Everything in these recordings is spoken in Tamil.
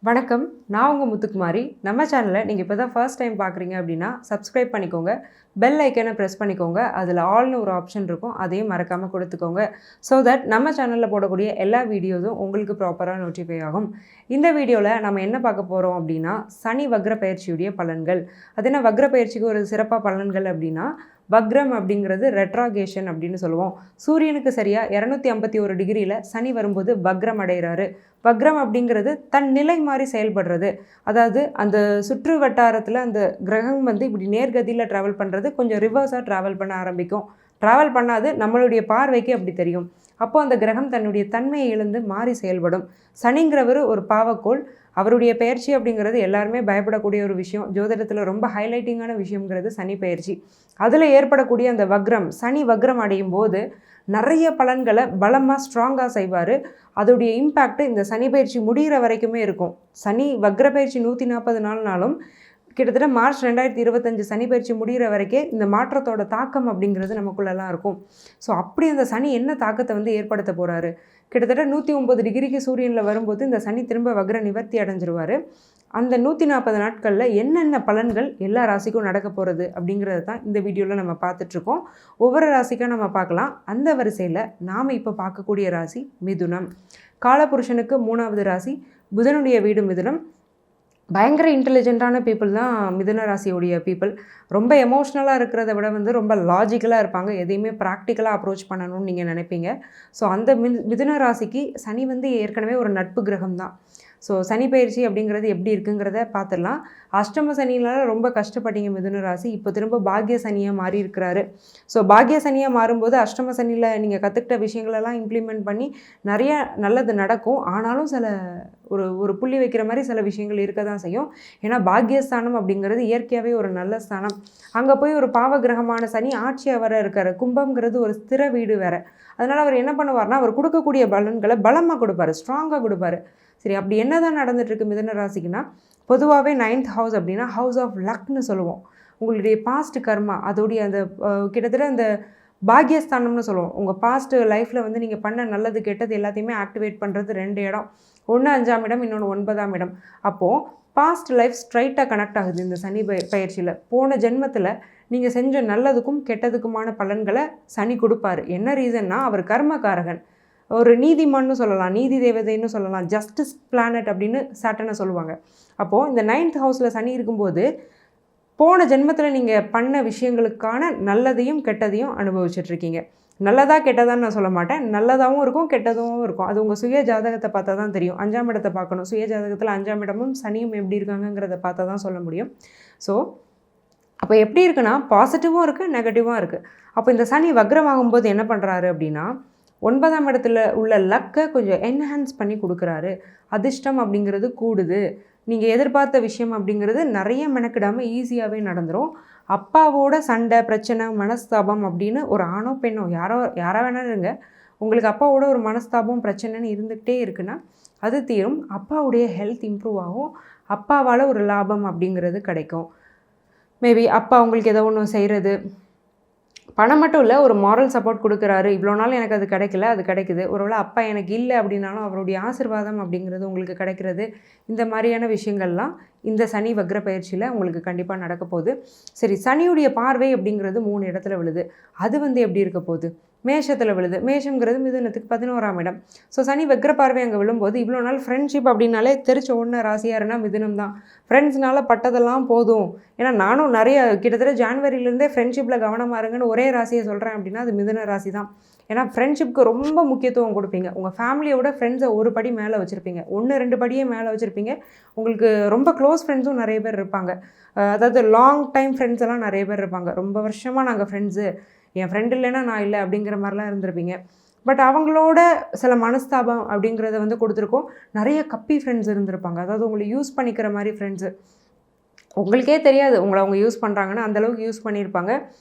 வணக்கம். நான் உங்க முத்துக்குமாரி. நம்ம சேனலை நீங்க இப்போ தான் ஃபர்ஸ்ட் டைம் பார்க்குறீங்க அப்படின்னா, சப்ஸ்கிரைப் பண்ணிக்கோங்க. பெல் ஐக்கனை ப்ரெஸ் பண்ணிக்கோங்க. அதில ஆல்னு ஒரு ஆப்ஷன் இருக்கும். அதையும் மறக்காம கொடுத்துக்கோங்க. ஸோ தட் நம்ம சேனல்ல போடக்கூடிய எல்லா வீடியோஸும் உங்களுக்கு ப்ராப்பரா நோட்டிஃபை ஆகும். இந்த வீடியோல நம்ம என்ன பார்க்க போறோம் அப்படின்னா, சனி வக்ர பெயர்ச்சியுடைய பலன்கள். அது என்ன வக்ர பெயர்ச்சிக்கு ஒரு சிறப்பா பலன்கள் அப்படின்னா, வக்ரம் அப்படிங்கிறது ரெட்ராகேஷன் அப்படின்னு சொல்லுவோம். சூரியனுக்கு சரியா 251 டிகிரியில் சனி வரும்போது வக்ரம் அடைகிறாரு. வக்ரம் அப்படிங்கிறது தன் நிலை மாறி செயல்படுறது. அதாவது அந்த சுற்று வட்டாரத்தில் அந்த கிரகம் வந்து இப்படி நேர்கதியில் ட்ராவல் பண்ணுறது கொஞ்சம் ரிவர்ஸாக ட்ராவல் பண்ண ஆரம்பிக்கும். ட்ராவல் பண்ணாது நம்மளுடைய பார்வைக்கு அப்படி தெரியும். அப்போது அந்த கிரகம் தன்னுடைய தன்மையை இழந்து மாறி செயல்படும். சனிங்கிறவர் ஒரு பாவக்கோள். அவருடைய பெயர்ச்சி அப்படிங்கிறது எல்லாருமே பயப்படக்கூடிய ஒரு விஷயம். ஜோதிடத்தில் ரொம்ப ஹைலைட்டிங்கான விஷயங்கிறது சனி பெயர்ச்சி. அதில் ஏற்படக்கூடிய அந்த வக்ரம், சனி வக்ரம் அடையும் போது நிறைய பலன்களை பலமாக ஸ்ட்ராங்காக செய்வார். அதோடைய இம்பேக்ட் இந்த சனி பயிற்சி முடிகிற வரைக்குமே இருக்கும். சனி வக்ர பயிற்சி 140 நாள்னாலும் கிட்டத்தட்ட மார்ச் 2025 சனி பயிற்சி முடிகிற வரைக்கே இந்த மாற்றத்தோட தாக்கம் அப்படிங்கிறது நமக்குள்ளெல்லாம் இருக்கும். ஸோ அப்படி அந்த சனி என்ன தாக்கத்தை வந்து ஏற்படுத்த போகிறாரு, கிட்டத்தட்ட 109 டிகிரிக்கு சூரியனில் வரும்போது இந்த சனி திரும்ப வக்ர நிவர்த்தி அடைஞ்சிருவார். அந்த 140 நாட்களில் என்னென்ன பலன்கள் எல்லா ராசிக்கும் நடக்க போகிறது அப்படிங்கிறது தான் இந்த வீடியோவில் நம்ம பார்த்துட்ருக்கோம். ஒவ்வொரு ராசிக்காக நம்ம பார்க்கலாம். அந்த வரிசையில் நாம் இப்போ பார்க்கக்கூடிய ராசி மிதுனம். காலபுருஷனுக்கு 3வது ராசி, புதனுடைய வீடு மிதுனம். பயங்கர இன்டெலிஜென்ட்டான பீப்புள் தான் மிதுன ராசியோடைய பீப்புள். ரொம்ப எமோஷ்னலாக இருக்கிறத விட வந்து ரொம்ப லாஜிக்கலாக இருப்பாங்க. எதையுமே ப்ராக்டிக்கலாக அப்ரோச் பண்ணணும்னு நீங்கள் நினைப்பீங்க. ஸோ அந்த மிதுன ராசிக்கு சனி வந்து ஏற்கனவே ஒரு நட்பு கிரகம் தான். ஸோ சனி பயிற்சி அப்படிங்கிறது எப்படி இருக்குங்கிறத பார்த்துடலாம். அஷ்டம சனியினால் ரொம்ப கஷ்டப்பட்டீங்க மிதுன ராசி. இப்போ திரும்ப பாக்ய சனியாக மாறி இருக்கிறாரு. ஸோ பாக்ய சனியாக மாறும்போது அஷ்டம சனியில் நீங்கள் கற்றுக்கிட்ட விஷயங்களெல்லாம் இம்ப்ளிமெண்ட் பண்ணி நிறைய நல்லது நடக்கும். ஆனாலும் சில ஒரு புள்ளி வைக்கிற மாதிரி சில விஷயங்கள் இருக்க தான் செய்யும். ஏன்னா பாக்யஸ்தானம் அப்படிங்கிறது இயற்கையாகவே ஒரு நல்ல ஸ்தானம். அங்கே போய் ஒரு பாவகிரகமான சனி ஆட்சியாக வர இருக்கார். கும்பம்ங்கிறது ஒரு ஸ்திர வீடு வேறு. அதனால் அவர் என்ன பண்ணுவார்னா, அவர் கொடுக்கக்கூடிய பலன்களை பலமாக கொடுப்பாரு, ஸ்ட்ராங்காக கொடுப்பாரு. சரி, அப்படி என்ன தான் நடந்துட்டுருக்கு மிதுன ராசிக்குன்னா, பொதுவாகவே 9th ஹவுஸ் அப்படின்னா ஹவுஸ் ஆஃப் லக்னு சொல்லுவோம். உங்களுடைய பாஸ்ட் கர்மா அதோடைய அந்த கிட்டத்தட்ட அந்த பாக்யஸ்தானம்னு சொல்லுவோம். உங்கள் பாஸ்ட் லைஃப்பில் வந்து நீங்கள் பண்ண நல்லது கெட்டது எல்லாத்தையுமே ஆக்டிவேட் பண்ணுறது 2 இடம். ஒன்று 5ஆம் இடம், இன்னொன்று 9ஆம் இடம். அப்போது பாஸ்ட் லைஃப் ஸ்ட்ரைட்டாக கனெக்ட் ஆகுது இந்த சனி பயிற்சியில். போன ஜென்மத்தில் நீங்கள் செஞ்ச நல்லதுக்கும் கெட்டதுக்குமான பலன்களை சனி கொடுப்பாரு. என்ன ரீசன்னா, அவர் கர்மகாரகன். ஒரு நீதிமான்னு சொல்லலாம், நீதி தேவதைன்னு சொல்லலாம், ஜஸ்டிஸ் பிளானட் அப்படின்னு சாட்டனை சொல்லுவாங்க. அப்போது இந்த 9th ஹவுஸில் சனி இருக்கும்போது போன ஜென்மத்தில் நீங்கள் பண்ண விஷயங்களுக்கான நல்லதையும் கெட்டதையும் அனுபவிச்சுட்ருக்கீங்க. நல்லதா கெட்டதான்னு நான் சொல்ல மாட்டேன். நல்லதாகவும் இருக்கும், கெட்டதாகவும் இருக்கும். அது உங்கள் சுய ஜாதகத்தை பார்த்தா தான் தெரியும். 5ஆம் இடத்தை பார்க்கணும். சுய ஜாதகத்தில் 5ஆம் இடமும் சனியும் எப்படி இருக்காங்கங்கிறத பார்த்தா தான் சொல்ல முடியும். ஸோ அப்போ எப்படி இருக்குன்னா, பாசிட்டிவும் இருக்குது, நெகட்டிவும் இருக்குது. அப்போ இந்த சனி வக்ரமாகும்போது என்ன பண்ணுறாரு அப்படின்னா, 9ஆம் இடத்துல உள்ள லக்கை கொஞ்சம் என்ஹான்ஸ் பண்ணி கொடுக்குறாரு. அதிர்ஷ்டம் அப்படிங்கிறது கூடுது. நீங்கள் எதிர்பார்த்த விஷயம் அப்படிங்கிறது நிறைய மெனக்கிடாமல் ஈஸியாகவே நடந்துடும். அப்பாவோட சண்டை, பிரச்சனை, மனஸ்தாபம் அப்படின்னு ஒரு ஆணோ பெண்ணோ யாரோ வேணாலும் இருங்க, உங்களுக்கு அப்பாவோட ஒரு மனஸ்தாபம் பிரச்சனைன்னு இருந்துக்கிட்டே இருக்குன்னா அது தீரும். அப்பாவுடைய ஹெல்த் இம்ப்ரூவ் ஆகும். அப்பாவால் ஒரு லாபம் அப்படிங்கிறது கிடைக்கும். மேபி அப்பா உங்களுக்கு ஏதோ ஒன்று செய்கிறது, பணம் மட்டும் இல்லை, ஒரு மாரல் சப்போர்ட் கொடுக்குறாரு. இவ்வளோ நாள் எனக்கு அது கிடைக்கல, அது கிடைக்குது. ஒருவேளை அப்பா எனக்கு இல்லை அப்படின்னாலும் அவருடைய ஆசீர்வாதம் அப்படிங்கிறது உங்களுக்கு கிடைக்கிறது. இந்த மாதிரியான விஷயங்கள்லாம் இந்த சனி வக்ர பயிற்சியில் உங்களுக்கு கண்டிப்பாக நடக்க போகுது. சரி, சனியுடைய பார்வை அப்படிங்கிறது 3 இடத்துல விழுது. அது வந்து எப்படி இருக்க போகுது? மேஷத்தில் விழுது. மேஷங்கிறது மிதுனத்துக்கு 11ஆம் இடம். ஸோ சனி வக்ர பார்வை அங்கே விழும்போது இவ்வளோ நாள் ஃப்ரெண்ட்ஷிப் அப்படின்னாலே தெரிச்ச ஒன்று ராசியாக இருந்தால் மிதுனம் தான். ஃப்ரெண்ட்ஸ்னால பட்டதெல்லாம் போதும். ஏன்னா நானும் நிறைய கிட்டத்தட்ட ஜான்வரியிலேருந்தே ஃப்ரெண்ட்ஷிப்பில் கவனமாக இருங்கன்னு ஒரே ராசியை சொல்கிறேன் அப்படின்னா அது மிதுன ராசி தான். ஏன்னா ஃப்ரெண்ட்ஷிப்க்கு ரொம்ப முக்கியத்துவம் கொடுப்பீங்க. உங்கள் ஃபேமிலியோட ஃப்ரெண்ட்ஸை ஒரு படி மேலே வச்சுருப்பீங்க, 1-2 படியே மேலே வச்சுருப்பீங்க. உங்களுக்கு ரொம்ப க்ளோஸ் ஃப்ரெண்ட்ஸும் நிறைய பேர் இருப்பாங்க. அதாவது லாங் டைம் ஃப்ரெண்ட்ஸ் எல்லாம் நிறைய பேர் இருப்பாங்க. ரொம்ப வருஷமாக நாங்கள் ஃப்ரெண்ட்ஸு, என் ஃப்ரெண்டு இல்லைன்னா நான் இல்லை அப்படிங்கிற மாதிரிலாம் இருந்திருப்பீங்க. பட் அவங்களோட சில மனஸ்தாபம் அப்படிங்கிறத வந்து கொடுத்துருக்கோம். நிறைய கப்பி ஃப்ரெண்ட்ஸ் இருந்திருப்பாங்க. அதாவது உங்களை யூஸ் பண்ணிக்கிற மாதிரி ஃப்ரெண்ட்ஸு. உங்களுக்கே தெரியாது உங்களை அவங்க யூஸ் பண்ணுறாங்கன்னு, அந்தளவுக்கு யூஸ் பண்ணியிருப்பாங்க.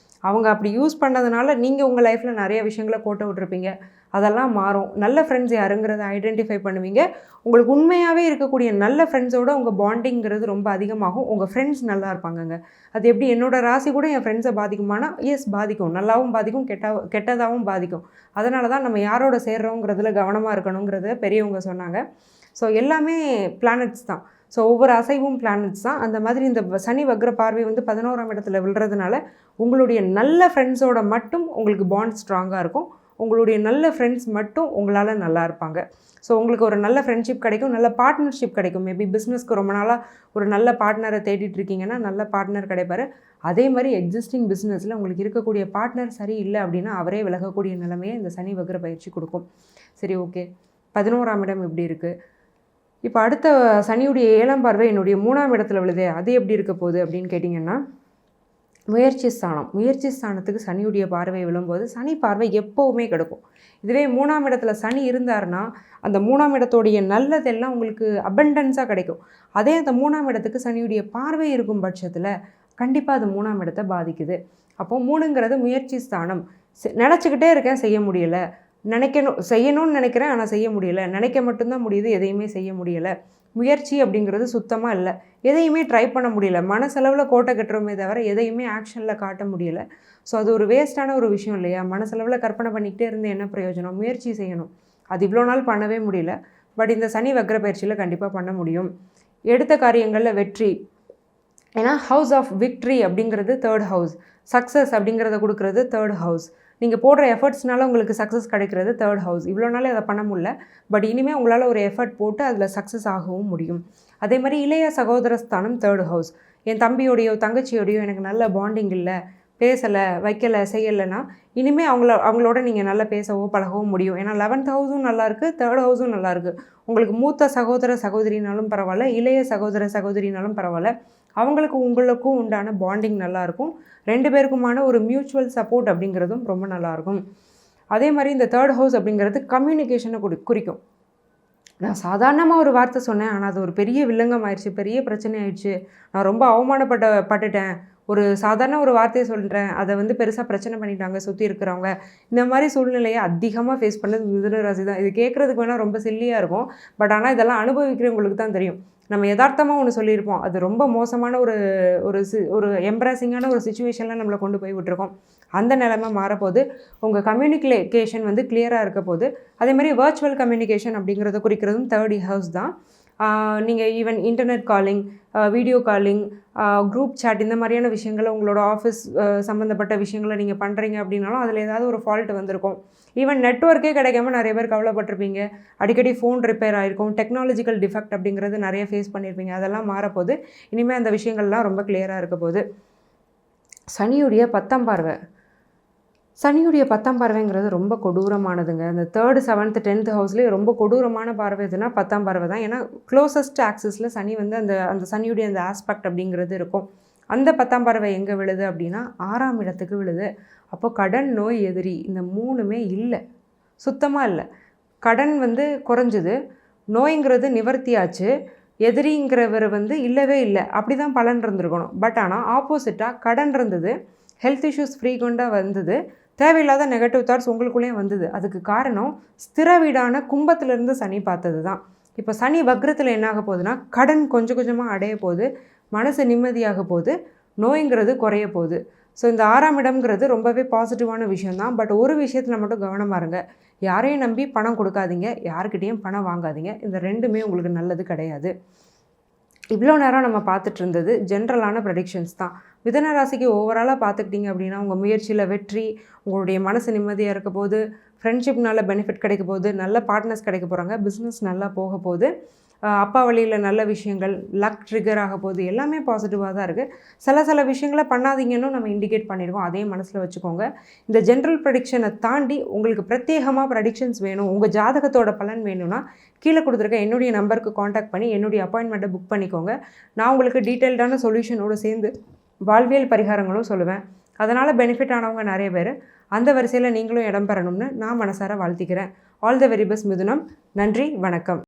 அவங்க அப்படி யூஸ் பண்ணதுனால நீங்கள் உங்கள் லைஃப்பில் நிறைய விஷயங்களை கோட்டை விட்ருப்பீங்க. அதெல்லாம் மாறும். நல்ல ஃப்ரெண்ட்ஸ் யாருங்கிறத ஐடென்டிஃபை பண்ணுவீங்க. உங்களுக்கு உண்மையாகவே இருக்கக்கூடிய நல்ல ஃப்ரெண்ட்ஸோட உங்கள் பாண்டிங்கிறது ரொம்ப அதிகமாகும். உங்கள் ஃப்ரெண்ட்ஸ் நல்லா இருப்பாங்கங்க. அது எப்படி, என்னோடய ராசி கூட என் ஃப்ரெண்ட்ஸை பாதிக்குமானா, எஸ் பாதிக்கும். நல்லாவும் பாதிக்கும், கெட்டதாகவும் பாதிக்கும். அதனால தான் நம்ம யாரோட சேர்றோங்கிறதுல கவனமாக இருக்கணுங்கிறத பெரியவங்க சொன்னாங்க. ஸோ எல்லாமே பிளானட்ஸ் தான். ஸோ ஒவ்வொரு அசைவும் பிளானட்ஸ் தான். அந்த மாதிரி இந்த சனி வக்ர பார்வை வந்து 11ஆம் இடத்துல விழுறதுனால உங்களுடைய நல்ல ஃப்ரெண்ட்ஸோட மட்டும் உங்களுக்கு பாண்ட் ஸ்ட்ராங்காக இருக்கும். உங்களுடைய நல்ல ஃப்ரெண்ட்ஸ் மட்டும் உங்களால் நல்லா இருப்பாங்க. ஸோ உங்களுக்கு ஒரு நல்ல ஃப்ரெண்ட்ஷிப் கிடைக்கும், நல்ல பார்ட்னர்ஷிப் கிடைக்கும். மேபி பிஸ்னஸ்க்கு ரொம்ப நாளாக ஒரு நல்ல பார்ட்னரை தேடிட்டு இருக்கீங்கன்னா நல்ல பார்ட்னர் கிடைப்பார். அதே மாதிரி எக்ஸிஸ்டிங் பிஸ்னஸில் உங்களுக்கு இருக்கக்கூடிய பார்ட்னர் சரி இல்லை அப்படின்னா அவரே விலகக்கூடிய நிலைமையை இந்த சனி வக்ர பயிற்சி கொடுக்கும். சரி, ஓகே. 11ஆம் இடம் எப்படி இருக்குது? இப்போ அடுத்த சனியுடைய 7ஆம் பார்வை என்னுடைய 3ஆம் இடத்துல விழுதே, அது எப்படி இருக்க போகுது அப்படின்னு கேட்டிங்கன்னா, முயற்சி ஸ்தானம். முயற்சி ஸ்தானத்துக்கு சனியுடைய பார்வை விழும்போது சனி பார்வை எப்போவுமே கிடைக்கும். இதுவே 3ஆம் இடத்துல சனி இருந்தார்னா அந்த 3ஆம் இடத்துடைய நல்லதெல்லாம் உங்களுக்கு அபண்டன்ஸாக கிடைக்கும். அதே அந்த 3ஆம் இடத்துக்கு சனியுடைய பார்வை இருக்கும் பட்சத்தில் கண்டிப்பாக அது 3ஆம் இடத்தை பாதிக்குது. அப்போது 3ங்கிறது முயற்சி ஸ்தானம். நினச்சிக்கிட்டே இருக்கேன், செய்ய முடியலை, செய்யணும்னு நினைக்கிறேன் ஆனால் செய்ய முடியலை, நினைக்க மட்டும்தான் முடியுது, எதையுமே செய்ய முடியலை. முயற்சி அப்படிங்கிறது சுத்தமாக இல்லை, எதையுமே ட்ரை பண்ண முடியல, மனசளவில் கோட்டை கட்டுறோமே தவிர எதையுமே ஆக்ஷனில் காட்ட முடியலை. ஸோ அது ஒரு வேஸ்ட்டான ஒரு விஷயம் இல்லையா? மனசளவில் கற்பனை பண்ணிக்கிட்டே இருந்து என்ன பிரயோஜனம்? முயற்சி செய்யணும். அது இவ்வளோ நாள் பண்ணவே முடியல, பட் இந்த சனி வக்ர பயிற்சியில் கண்டிப்பாக பண்ண முடியும். எடுத்த காரியங்களில் வெற்றி. ஏன்னா ஹவுஸ் ஆஃப் விக்ட்ரி அப்படிங்கிறது 3rd ஹவுஸ், சக்ஸஸ் அப்படிங்கிறத கொடுக்குறது 3rd ஹவுஸ். நீங்கள் போடுற எஃபர்ட்ஸ்னால உங்களுக்கு சக்ஸஸ் கிடைக்கிறது 3rd ஹவுஸ். இவ்வளோ நாள் அதை பண்ண முடியல, பட் இனிமேல் உங்களால் ஒரு எஃபர்ட் போட்டு அதில் சக்ஸஸ் ஆகவும் முடியும். அதே மாதிரி இளைய சகோதர ஸ்தானம் 3rd ஹவுஸ். என் தம்பியோடையோ தங்கச்சியோடையோ எனக்கு நல்ல பாண்டிங் இல்லை, பேசலை, வைக்கலை, செய்யலைன்னா இனிமேல் அவங்களோட நீங்கள் நல்லா பேசவோ பழகவோ முடியும். ஏன்னா 11th ஹவுஸும் நல்லாயிருக்கு, 3rd ஹவுஸும் நல்லாயிருக்கு. உங்களுக்கு மூத்த சகோதர சகோதரினாலும் பரவாயில்ல, இளைய சகோதர சகோதரினாலும் பரவாயில்ல, உங்களுக்கும் உண்டான பாண்டிங் நல்லாயிருக்கும். 2 பேருக்குமான ஒரு மியூச்சுவல் சப்போர்ட் அப்படிங்கிறதும் ரொம்ப நல்லாயிருக்கும். அதே மாதிரி இந்த 3rd ஹவுஸ் அப்படிங்கிறது கம்யூனிகேஷனை குறிக்கும். நான் சாதாரணமாக ஒரு வார்த்தை சொன்னேன், ஆனால் அது ஒரு பெரிய வில்லங்கம் ஆயிடுச்சு, பெரிய பிரச்சனை ஆயிடுச்சு, நான் ரொம்ப அவமானப்பட்டுட்டேன், ஒரு சாதாரண ஒரு வார்த்தையை சொல்கிறேன், அதை வந்து பெருசாக பிரச்சனை பண்ணிட்டாங்க சுற்றி இருக்கிறவங்க. இந்த மாதிரி சூழ்நிலையை அதிகமாக ஃபேஸ் பண்ணது மிதுன ராசி தான். இது கேட்குறதுக்கு வேணால் ரொம்ப சில்லியாக இருக்கும், பட் ஆனால் இதெல்லாம் அனுபவிக்கிறவங்களுக்கு தான் தெரியும். நம்ம யதார்த்தமாக ஒன்று சொல்லியிருப்போம், அது ரொம்ப மோசமான ஒரு எம்ப்ராசிங்கான ஒரு சிச்சுவேஷனில் நம்மளை கொண்டு போய் விட்டுருக்கோம். அந்த நிலைமை மாறப்போது. உங்கள் கம்யூனிகேஷன் வந்து கிளியராக இருக்க போது. அதே மாதிரி வர்ச்சுவல் கம்யூனிகேஷன் அப்படிங்கிறத குறிக்கிறதும் 3rd ஹவுஸ் தான். நீங்கள் even internet calling, video calling, group chat, இந்த மாதிரியான விஷயங்களை உங்களோட ஆஃபீஸ் சம்மந்தப்பட்ட விஷயங்களை நீங்கள் பண்ணுறீங்க அப்படின்னாலும் அதில் ஏதாவது ஒரு ஃபால்ட் வந்திருக்கும். ஈவன் நெட்வொர்க்கே கிடைக்காம நிறைய பேர் கவலைப்பட்டிருப்பீங்க, அடிக்கடி ஃபோன் ரிப்பேர் ஆகிருக்கும், டெக்னாலஜிக்கல் டிஃபெக்ட் அப்படிங்கிறது நிறைய ஃபேஸ் பண்ணியிருப்பீங்க. அதெல்லாம் மாறப்போது. இனிமேல் அந்த விஷயங்கள்லாம் ரொம்ப கிளியராக இருக்க போகுது. சனியுடைய 10ஆம் பார்வை. சனியுடைய 10ஆம் பார்வைங்கிறது ரொம்ப கொடூரமானதுங்க. அந்த 3rd 7th 10th ஹவுஸ்லேயே ரொம்ப கொடூரமான பார்வை எதுனா 10ஆம் பார்வை தான். ஏன்னா க்ளோசஸ்ட் ஆக்சிஸில் சனி வந்து அந்த சனியுடைய அந்த ஆஸ்பெக்ட் அப்படிங்கிறது இருக்கும். அந்த 10ஆம் பார்வை எங்கே விழுது அப்படின்னா 6ஆம் இடத்துக்கு விழுது. அப்போ கடன், நோய், எதிரி, இந்த 3மே இல்லை, சுத்தமாக இல்லை. கடன் வந்து குறைஞ்சிது, நோய்ங்கிறது நிவர்த்தியாச்சு, எதிரிங்கிறவர் வந்து இல்லவே இல்லை. அப்படி தான் பலன் இருந்திருக்கணும். பட் ஆனால் ஆப்போசிட்டாக கடன் இருந்தது, ஹெல்த் இஷ்யூஸ் ஃப்ரீக்வெண்ட்டாக வந்தது, தேவையில்லாத நெகட்டிவ் தாட்ஸ் உங்களுக்குள்ளேயே வந்தது. அதுக்கு காரணம் ஸ்திர வீடான கும்பத்திலேருந்து சனி பார்த்தது தான். இப்போ சனி வக்ரத்தில் என்ன ஆக போகுதுன்னா கடன் கொஞ்சம் கொஞ்சமாக அடைய போகுது, மனசு நிம்மதியாக போகுது, நோய்ங்கிறது குறைய போகுது. ஸோ இந்த 6ஆம் இடம்ங்கிறது ரொம்பவே பாசிட்டிவான விஷயந்தான். பட் ஒரு விஷயத்தில் மட்டும் கவனமாக இருங்க, யாரையும் நம்பி பணம் கொடுக்காதீங்க, யாருக்கிட்டேயும் பணம் வாங்காதீங்க. இந்த 2மே உங்களுக்கு நல்லது கிடையாது. இவ்வளோ நேரம் நம்ம பார்த்துட்டு இருந்தது ஜென்ரலான ப்ரெடிக்ஷன்ஸ் தான். மிதுன ராசிக்கு ஓவராலாக பார்த்துக்கிட்டிங்க அப்படின்னா உங்கள் முயற்சியில் வெற்றி, உங்களுடைய மனசு நிம்மதியாக இருக்க போது, ஃப்ரெண்ட்ஷிப்னால பெனிஃபிட் கிடைக்க போகுது, நல்ல பார்ட்னர்ஸ் கிடைக்க போகிறாங்க, பிஸ்னஸ் நல்லா போக போகுது, அப்பா வழியில் நல்ல விஷயங்கள், லக் ட்ரிகர் ஆக போகுது, எல்லாமே பாசிட்டிவாக தான் இருக்குது. சில விஷயங்களை பண்ணாதீங்கன்னு நம்ம இண்டிகேட் பண்ணியிருக்கோம், அதே மனசில் வச்சுக்கோங்க. இந்த ஜென்ரல் ப்ரெடிக்ஷனை தாண்டி உங்களுக்கு பிரத்யேகமாக ப்ரெடிக்ஷன்ஸ் வேணும், உங்கள் ஜாதகத்தோட பலன் வேணும்னா கீழே கொடுத்துருக்க என்னுடைய நம்பருக்கு காண்டாக்ட் பண்ணி என்னுடைய அப்பாயின்மெண்ட்டை புக் பண்ணிக்கோங்க. நான் உங்களுக்கு டீட்டெயில்டான சொல்யூஷனோடு சேர்ந்து வாழ்வியல் பரிகாரங்களும் சொல்லுவேன். அதனால் பெனிஃபிட் ஆனவங்க நிறைய பேர். அந்த வரிசையில் நீங்களும் இடம் பெறணும்னு நான் மனசார வாழ்த்திக்கிறேன். ஆல் த வெரி பெஸ்ட் மிதுனம். நன்றி, வணக்கம்.